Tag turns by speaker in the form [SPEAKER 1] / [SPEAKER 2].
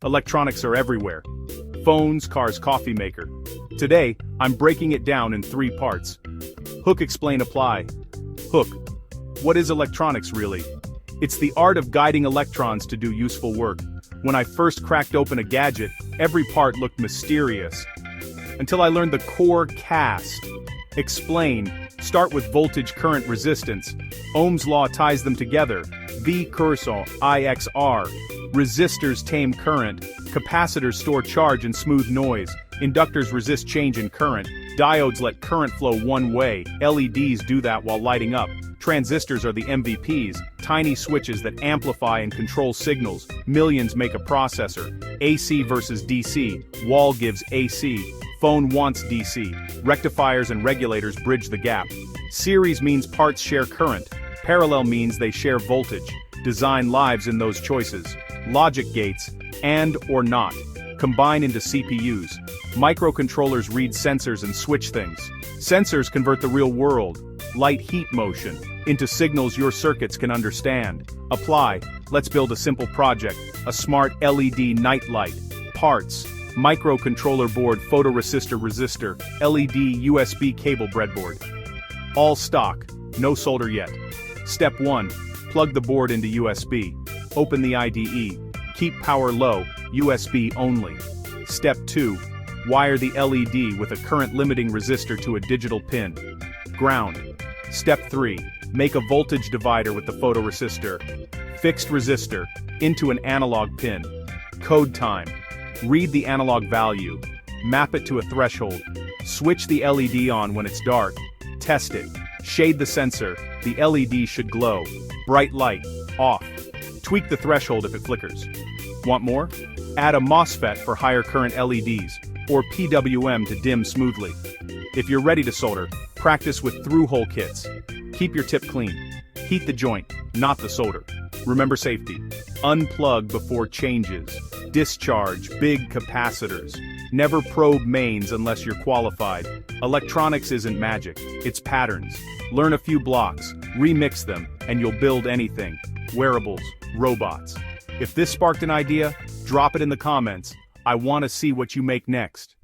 [SPEAKER 1] Electronics are everywhere. Phones, cars, coffee maker. Today, I'm breaking it down in 3 parts. Hook, explain, apply. Hook. What is electronics really? It's the art of guiding electrons to do useful work. When I first cracked open a gadget, every part looked mysterious. Until I learned the core cast. Explain. Start with voltage, current, resistance. Ohm's law ties them together. V cursor, IXR. Resistors tame current. Capacitors store charge and smooth noise. Inductors resist change in current. Diodes let current flow one way. LEDs do that while lighting up. Transistors are the MVPs, tiny switches that amplify and control signals. Millions make a processor. AC versus DC. Wall gives AC. Phone wants DC. Rectifiers and regulators bridge the gap. Series means parts share current. Parallel means they share voltage. Design lives in those choices. Logic gates, and or not, combine into CPUs. Microcontrollers read sensors and switch things. Sensors convert the real world, light heat motion, into signals your circuits can understand. Apply. Let's build a simple project. A smart LED night light. Parts. Microcontroller board, photoresistor resistor, LED USB cable breadboard. All stock. No solder yet. Step 1. Plug the board into USB. Open the IDE. Keep power low, USB only. Step 2. Wire the LED with a current limiting resistor to a digital pin. Ground. Step 3. Make a voltage divider with the photoresistor. Fixed resistor, into an analog pin. Code time. Read the analog value. Map it to a threshold. Switch the LED on when it's dark. Test it. Shade the sensor, the LED should glow. Bright light, off. Tweak the threshold if it flickers. Want more? Add a MOSFET for higher current LEDs, or PWM to dim smoothly. If you're ready to solder, practice with through-hole kits. Keep your tip clean. Heat the joint, not the solder. Remember safety. Unplug before changes. Discharge big capacitors. Never probe mains unless you're qualified. Electronics isn't magic, it's patterns. Learn a few blocks, remix them, and you'll build anything. Wearables, robots. If this sparked an idea, drop it in the comments. I want to see what you make next.